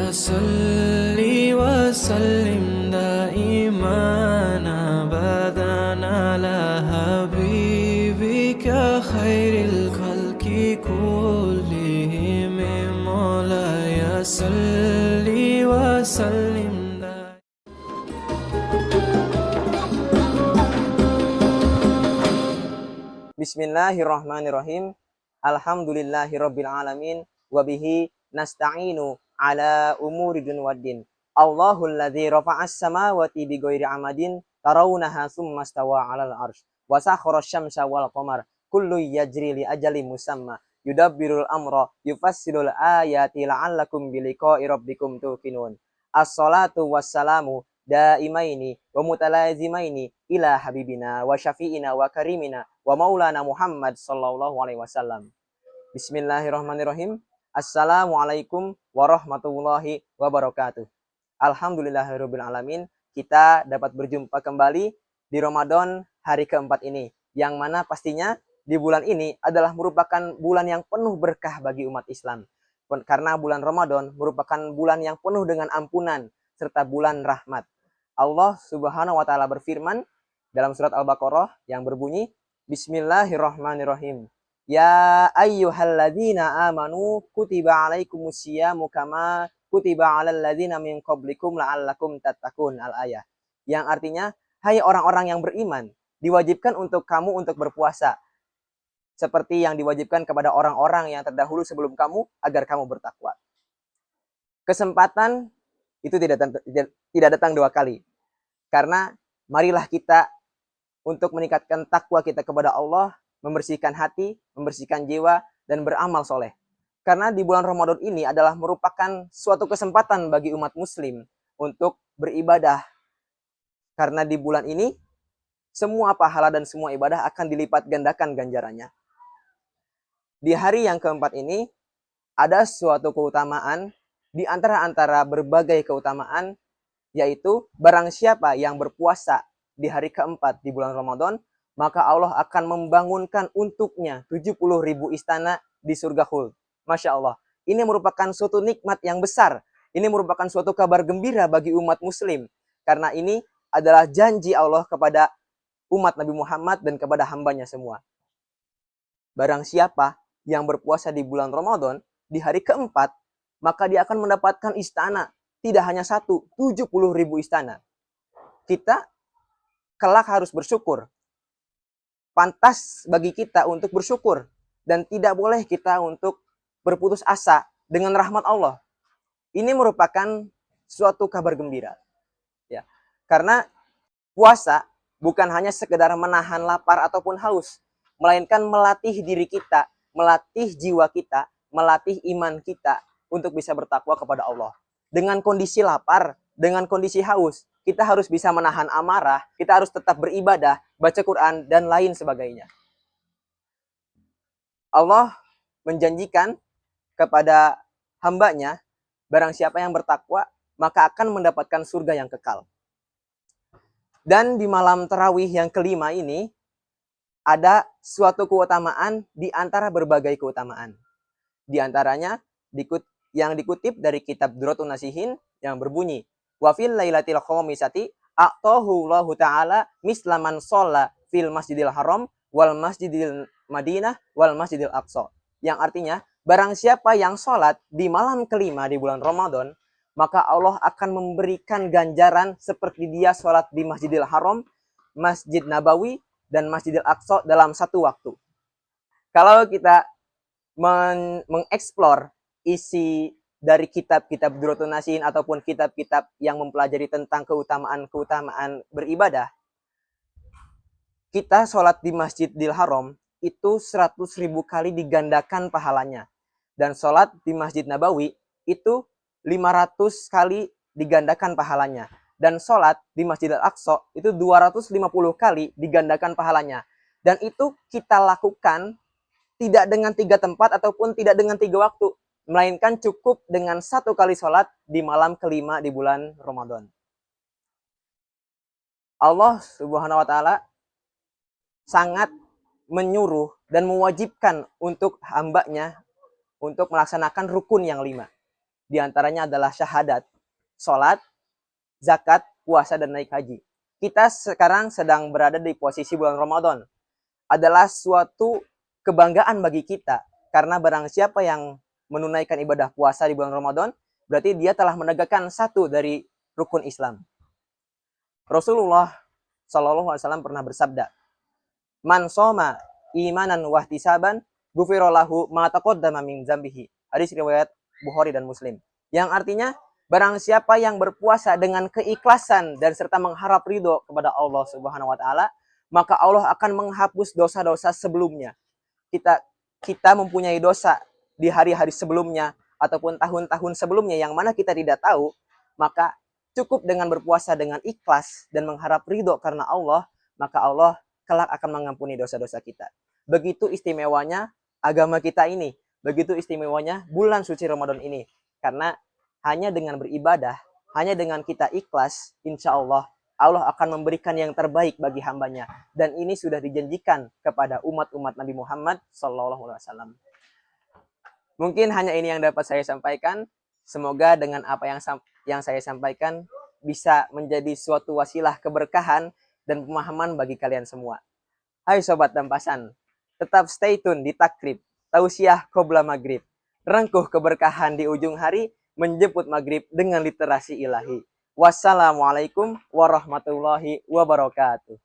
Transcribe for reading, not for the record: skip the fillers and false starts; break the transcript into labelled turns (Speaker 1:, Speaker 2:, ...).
Speaker 1: صل وسلم دائما أبدا على حبيبك خير الخلق كلهم مولاي صل وسلم
Speaker 2: Bismillahirrahmanirrahim. Alhamdulillahirabbil alamin wa bihi nasta'inu ala umuri dunya waddin. Allahul ladzi rafa'as samawati bighairi amadin tarawunaha tsumma stawa 'alal arsy wa sakhkhara asy-syamsa wal qamar kullu yajri li ajalin musamma yudabbirul amra yufassilul ayati la'allakum biliqa'i rabbikum tuqinun. As-salatu wassalamu daimaini wa mutalazimaini ila habibina wa syafi'ina wa karimina wa maulana Muhammad sallallahu alaihi wasallam. Bismillahirrahmanirrahim. Assalamualaikum warahmatullahi wabarakatuh. Alhamdulillahirabbil alamin. Kita dapat berjumpa kembali di Ramadan hari keempat ini, yang mana pastinya di bulan ini adalah merupakan bulan yang penuh berkah bagi umat Islam. Karena bulan Ramadan merupakan bulan yang penuh dengan ampunan serta bulan rahmat. Allah Subhanahu wa taala berfirman dalam surat Al-Baqarah yang berbunyi, Bismillahirrahmanirrahim. Ya ayyuhalladzina amanu kutiba alaikumusyiyamu kama kutiba alal ladzina min qablikum la'allakum tattaqun, al-ayah. Yang artinya, hai orang-orang yang beriman, diwajibkan untuk kamu untuk berpuasa seperti yang diwajibkan kepada orang-orang yang terdahulu sebelum kamu agar kamu bertakwa. Kesempatan itu tidak datang dua kali. Karena marilah kita untuk meningkatkan takwa kita kepada Allah, membersihkan hati, membersihkan jiwa, dan beramal soleh. Karena di bulan Ramadan ini adalah merupakan suatu kesempatan bagi umat muslim untuk beribadah. Karena di bulan ini, semua pahala dan semua ibadah akan dilipat gandakan ganjarannya. Di hari yang keempat ini, ada suatu keutamaan di antara berbagai keutamaan, yaitu barang siapa yang berpuasa di hari keempat di bulan Ramadan, maka Allah akan membangunkan untuknya 70.000 istana di surga khuld. Masya Allah. Ini merupakan suatu nikmat yang besar. Ini merupakan suatu kabar gembira bagi umat muslim. Karena ini adalah janji Allah kepada umat Nabi Muhammad dan kepada hambanya semua. Barang siapa yang berpuasa di bulan Ramadan di hari keempat, maka dia akan mendapatkan istana. Tidak hanya satu, 70.000 istana. Kita kelak harus bersyukur. Pantas bagi kita untuk bersyukur. Dan tidak boleh kita untuk berputus asa dengan rahmat Allah. Ini merupakan suatu kabar gembira. Ya. Karena puasa bukan hanya sekedar menahan lapar ataupun haus. Melainkan melatih diri kita, melatih jiwa kita, melatih iman kita untuk bisa bertakwa kepada Allah. Dengan kondisi lapar, dengan kondisi haus, kita harus bisa menahan amarah, kita harus tetap beribadah, baca Quran, dan lain sebagainya. Allah menjanjikan kepada hambanya, barang siapa yang bertakwa, maka akan mendapatkan surga yang kekal. Dan di malam tarawih yang kelima ini, ada suatu keutamaan di antara berbagai keutamaan. Di antaranya, yang dikutip dari kitab Durratun Nasihin yang berbunyi, wa fil lailatil khamisati a'tahu Allahu ta'ala mislaman sholla fil masjidil haram wal masjidil madinah wal masjidil aqsa. Yang artinya, barang siapa yang sholat di malam kelima di bulan Ramadan, maka Allah akan memberikan ganjaran seperti dia sholat di Masjidil Haram, Masjid Nabawi, dan Masjidil Aqsa dalam satu waktu. Kalau kita mengeksplor isi dari kitab-kitab Durratun Nasihin ataupun kitab-kitab yang mempelajari tentang keutamaan-keutamaan beribadah, kita sholat di Masjidil Haram itu 100.000 kali digandakan pahalanya. Dan sholat di Masjid Nabawi itu 500 kali digandakan pahalanya. Dan sholat di Masjidil Aqsa itu 250 kali digandakan pahalanya. Dan itu kita lakukan tidak dengan 3 tempat ataupun tidak dengan 3 waktu. Melainkan cukup dengan 1 kali sholat di malam kelima di bulan Ramadan. Allah Subhanahu wa ta'ala sangat menyuruh dan mewajibkan untuk hambanya untuk melaksanakan rukun yang 5. Di antaranya adalah syahadat, sholat, zakat, puasa, dan naik haji. Kita sekarang sedang berada di posisi bulan Ramadan. Adalah suatu kebanggaan bagi kita. Karena barang siapa yang menunaikan ibadah puasa di bulan Ramadan, berarti dia telah menegakkan satu dari rukun Islam. Rasulullah SAW pernah bersabda, "Man soma imanan wahtisaban, gufirolahu ma taqaddama min dzambihi." Hadis riwayat Bukhari dan Muslim. Yang artinya, barang siapa yang berpuasa dengan keikhlasan dan serta mengharap ridho kepada Allah Subhanahu wa taala, maka Allah akan menghapus dosa-dosa sebelumnya. Kita mempunyai dosa di hari-hari sebelumnya ataupun tahun-tahun sebelumnya yang mana kita tidak tahu, maka cukup dengan berpuasa dengan ikhlas dan mengharap ridho karena Allah, maka Allah kelak akan mengampuni dosa-dosa kita. Begitu istimewanya agama kita ini, begitu istimewanya bulan suci Ramadan ini. Karena hanya dengan beribadah, hanya dengan kita ikhlas, insya Allah, Allah akan memberikan yang terbaik bagi hambanya. Dan ini sudah dijanjikan kepada umat-umat Nabi Muhammad SAW. Mungkin hanya ini yang dapat saya sampaikan. Semoga dengan apa yang saya sampaikan bisa menjadi suatu wasilah keberkahan dan pemahaman bagi kalian semua. Hai Sobat Dampasan, tetap stay tune di Takrib, Tausiah Qobla Maghrib. Rengkuh keberkahan di ujung hari, menjemput maghrib dengan literasi ilahi. Wassalamualaikum warahmatullahi wabarakatuh.